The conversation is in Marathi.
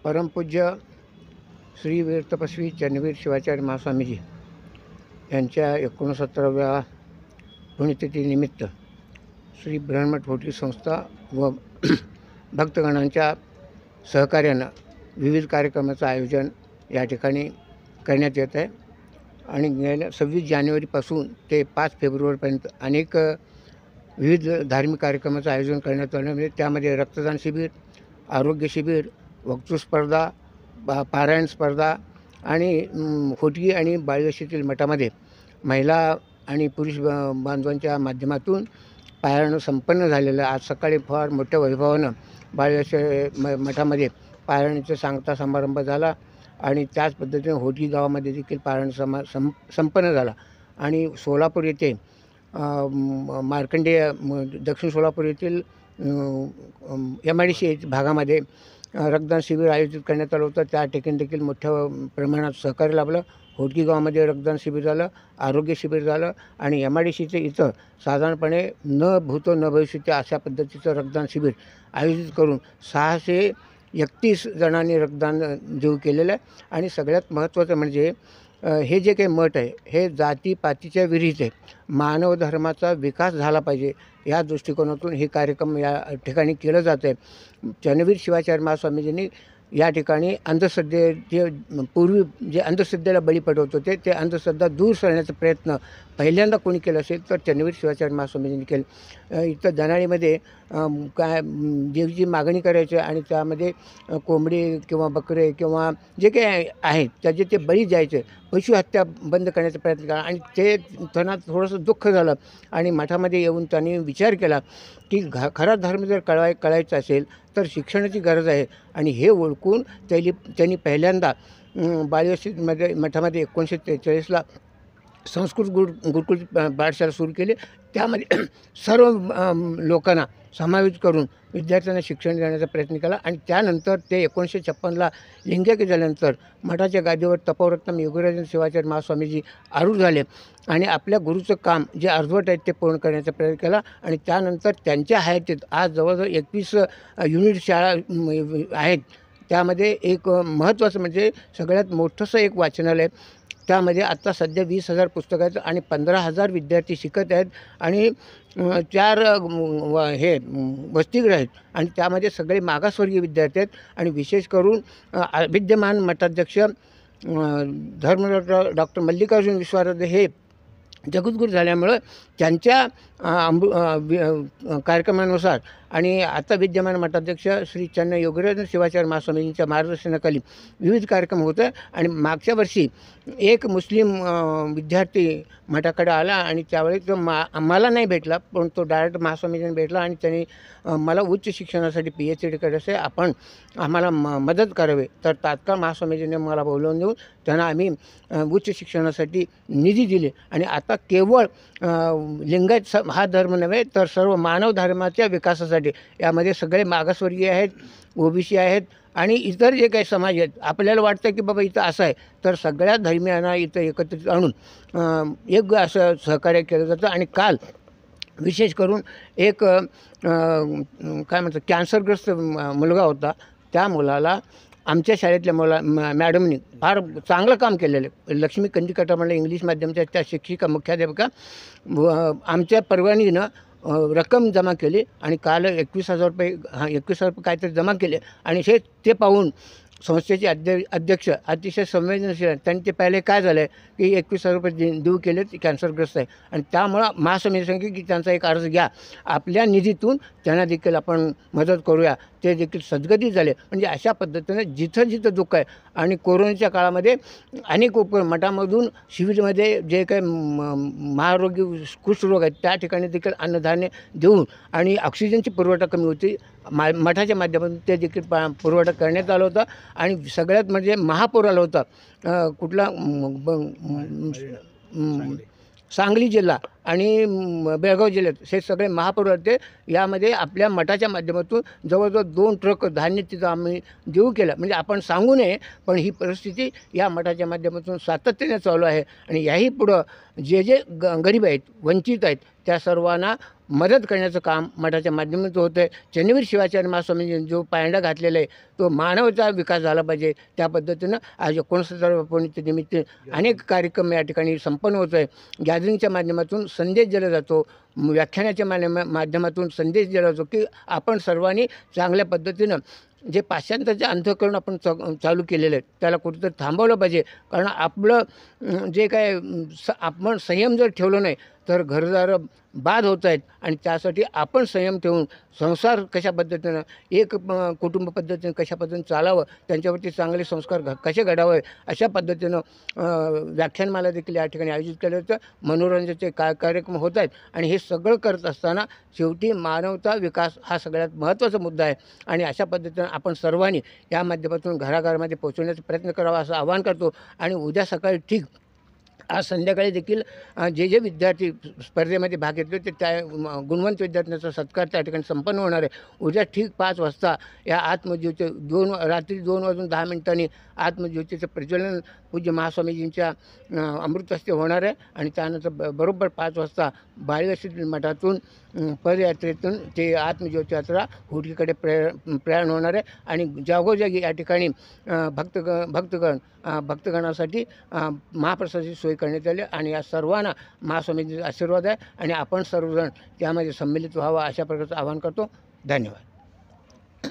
परमपूज्य श्री वीर तपस्वी चन्नवीर शिवाचार्य महास्वामीजी यांच्या 69व्या पुण्यतिथीनिमित्त श्री ब्रह्ममठ होटी संस्था व भक्तगणांच्या सहकार्यानं विविध कार्यक्रमाचं आयोजन या ठिकाणी करण्यात येत आहे आणि गेल्या 26 जानेवारीपासून ते 5 फेब्रुवारीपर्यंत अनेक विविध धार्मिक कार्यक्रमाचं आयोजन करण्यात आलं. म्हणजे त्यामध्ये रक्तदान शिबिर, आरोग्य शिबिर, वक्तृत्व स्पर्धा, पारायण स्पर्धा आणि होटगी आणि बाळवशीतील मठामध्ये महिला आणि पुरुष बांधवांच्या माध्यमातून पारायण संपन्न झालेलं. आज सकाळी फार मोठ्या वैभवानं बाळवशी मठामध्ये पारायणाचा सांगता समारंभ झाला आणि त्याच पद्धतीने होटगी गावामध्ये देखील पारायण संपन्न झाला. आणि सोलापूर येथे मार्कंडेय दक्षिण सोलापूर येथील MIDC भागामध्ये रक्तदान शिबिर आयोजित करण्यात आलं होतं. त्या ठिकाणी देखील मोठ्या प्रमाणात सहकार्य लाभलं. होटगी गावामध्ये रक्तदान शिबिर झालं, आरोग्य शिबिर झालं आणि MIDCचे इथं साधारणपणे न भूतो न भविष्यती अशा पद्धतीचं रक्तदान शिबिर आयोजित करून 631 जणांनी रक्तदान देऊ केलेलं आहे. आणि सगळ्यात महत्त्वाचं म्हणजे हे जे काही मठ आहे हे जातीपातीच्या विरहित आहे. मानव धर्माचा विकास झाला पाहिजे या दृष्टिकोनातून हे कार्यक्रम या ठिकाणी केलं जातं आहे. चन्नवीर शिवाचार्य महास्वामीजींनी या ठिकाणी अंधश्रद्धेचे पूर्वी जे अंधश्रद्धेला बळी पडवत होते ते अंधश्रद्धा दूर करण्याचा प्रयत्न पहिल्यांदा कोणी केला असेल तर चन्नवीर शिवाचार्य महास्वामीजींनी केलं. इथं दनाळीमध्ये काय देवीची मागणी करायची आणि त्यामध्ये कोंबडी किंवा बकरे किंवा जे काही आहेत त्याचे ते बळी द्यायचे. पशुहत्या बंद करण्याचा प्रयत्न केला आणि ते त्यांना थोडंसं दुःख झालं आणि मठामध्ये येऊन त्यांनी विचार केला की खरा धर्म जर कळायचा असेल तर शिक्षणाची गरज आहे. आणि हे ओळखून त्यांनी पहिल्यांदा बाळवशीमध्ये मठामध्ये 1943ला संस्कृत गुरुकुल पाठशाळा सुरू केली. त्यामध्ये सर्व लोकांना समावेश करून विद्यार्थ्यांना शिक्षण देण्याचा प्रयत्न केला. आणि त्यानंतर ते 1956ला लिंगैक्य झाल्यानंतर मठाच्या गादीवर तपोरत्नम योगीराज शिवाचार्य महास्वामीजी आरूढ झाले आणि आपल्या गुरुचं काम जे अर्धवट आहेत ते पूर्ण करण्याचा प्रयत्न केला. आणि त्यानंतर त्यांच्या हयातीत आज जवळजवळ 21 युनिट शाळा आहेत. त्यामध्ये एक महत्त्वाचं म्हणजे सगळ्यात मोठंसं एक वाचनालय. त्यामध्ये आत्ता सध्या 20,000 पुस्तकं आहेत आणि 15,000 विद्यार्थी शिकत आहेत आणि 4 हे वसतिगृह आहेत आणि त्यामध्ये सगळे मागासवर्गीय विद्यार्थी आहेत. आणि विशेष करून विद्यमान मठाध्यक्ष धर्मरत्न डॉक्टर मल्लिकार्जुन विश्वाराध्य हे जगद्गुरू झाल्यामुळं त्यांच्या कार्यक्रमानुसार आणि आता विद्यमान मठाध्यक्ष श्री चन्न योगीराज शिवाचार्य महास्वामींच्या मार्गदर्शनाखाली विविध कार्यक्रम होत आहे. आणि मागच्या वर्षी एक मुस्लिम विद्यार्थी मठाकडे आला आणि त्यावेळी तो मला नाही भेटला पण तो डायरेक्ट महास्वामींना भेटला आणि त्यांनी मला उच्च शिक्षणासाठी PhD करायचं आहे, आपण आम्हाला मदत करावी. तर तात्काळ महास्वामीजींनी मला बोलवून देऊन त्यांना आम्ही उच्च शिक्षणासाठी निधी दिले. आणि आता केवळ लिंगायत हा धर्म नव्हे तर सर्व मानव धर्माच्या विकासासाठी यामध्ये सगळे मागासवर्गीय आहेत, OBC आहेत आणि इतर जे काही समाज आहेत. आपल्याला वाटतं की बाबा इथं असं आहे तर सगळ्या धर्मियांना इथं एकत्रित आणून एक असं सहकार्य केलं जातं. आणि काल विशेष करून एक काय म्हणतात कॅन्सरग्रस्त मुलगा होता. त्या मुलाला आमच्या शाळेतल्या मॅडमनी फार चांगलं काम केलेलं आहे. लक्ष्मी कंदिकटा म्हणलं इंग्लिश माध्यमाच्या त्या शिक्षिका मुख्याध्यापिका आमच्या परवानगीनं रक्कम जमा केली आणि काल 21,000 रुपये 21,000 रुपये काहीतरी जमा केले. आणि ते पाहून संस्थेचे अध्यक्ष अतिशय संवेदनशील आहेत. त्यांनी ते पहिले काय झालं आहे की 21,000 रुपये देऊ केले कॅन्सरग्रस्त आहे आणि त्यामुळं महास्वामी सांगितले की त्यांचा एक अर्ज घ्या, आपल्या निधीतून त्यांना देखील आपण मदत करूया. ते देखील सद्गती झाले. म्हणजे अशा पद्धतीने जिथं जिथं दुःख आहे. आणि कोरोनाच्या काळामध्ये अनेक मठामधून शिबिरमध्ये जे काही महारोगी कुष्ठरोग आहेत त्या ठिकाणी देखील अन्नधान्य देऊन आणि ऑक्सिजनची पुरवठा कमी होती मठाच्या माध्यमातून ते देखील पुरवठा करण्यात आला होता. आणि सगळ्यात म्हणजे महापूर आला होता कुठला सांगली जिल्हा आणि बेळगाव जिल्ह्यात हे सगळे महापूर होते. यामध्ये आपल्या मठाच्या माध्यमातून जवळजवळ 2 ट्रक धान्य तिथं आम्ही देऊ केलं. म्हणजे आपण सांगू नये पण ही परिस्थिती या मठाच्या माध्यमातून सातत्याने चालू आहे. आणि याही पुढं जे गरीब आहेत, वंचित आहेत त्या सर्वांना मदत करण्याचं काम मठाच्या माध्यमातून होतं आहे. चन्नवीर शिवाचार्य महास्वामींनी जो पायंडा घातलेला आहे तो मानवाचा विकास झाला पाहिजे, त्या पद्धतीनं आज 69व्या पुण्यतिथीनिमित्त अनेक कार्यक्रम या ठिकाणी संपन्न होत आहे. गॅदरिंगच्या माध्यमातून संदेश दिला जातो, व्याख्यानाच्या माध्यमातून संदेश दिला जातो की आपण सर्वांनी चांगल्या पद्धतीनं जे पाश्चात्याचे अंतःकरण आपण चालू केलेलं आहे त्याला कुठेतरी थांबवलं पाहिजे. कारण आपलं जे काय आपण संयम जर ठेवलो नाही तर घरदार बाद होत आहेत आणि त्यासाठी आपण संयम ठेवून संसार कशा पद्धतीनं एक कुटुंब पद्धतीनं कशा पद्धतीनं चालावं, त्यांच्यावरती चांगले संस्कार कसे घडावे अशा पद्धतीनं व्याख्यानमाला देखील या ठिकाणी आयोजित केलं होतं. मनोरंजनाचे कार्यक्रम होत आहेत आणि हे सगळं करत असताना शेवटी मानवता विकास हा सगळ्यात महत्त्वाचा मुद्दा आहे आणि अशा पद्धतीनं आपण सर्वांनी या माध्यमातून घराघरामध्ये पोहोचवण्याचा प्रयत्न करावा असं आवाहन करतो. आणि उद्या सकाळी ठीक आज संध्याकाळी देखील जे विद्यार्थी स्पर्धेमध्ये भाग घेतले ते त्या गुणवंत विद्यार्थ्यांचा सत्कार त्या ठिकाणी संपन्न होणार आहे. उद्या ठीक 5 वाजता या आत्मज्योती रात्री 2:10 आत्मज्योतीचं प्रज्वलन पूज्य महास्वामीजींच्या अमृतहस्ते होणार आहे आणि त्यानंतर बरोबर 5 वाजता बाळगशील मठातून पदयात्रेतून ते आत्मज्योती यात्रा हुडकीकडे प्रयाण होणार आहे. आणि जागोजागी या ठिकाणी भक्तगणासाठी महाप्रसादाची सोय करण्यात आली आणि या सर्वांना महास्वामींचा आशीर्वाद आहे आणि आपण सर्वजण त्यामध्ये सम्मिलित व्हावं अशा प्रकारचं आवाहन करतो. धन्यवाद.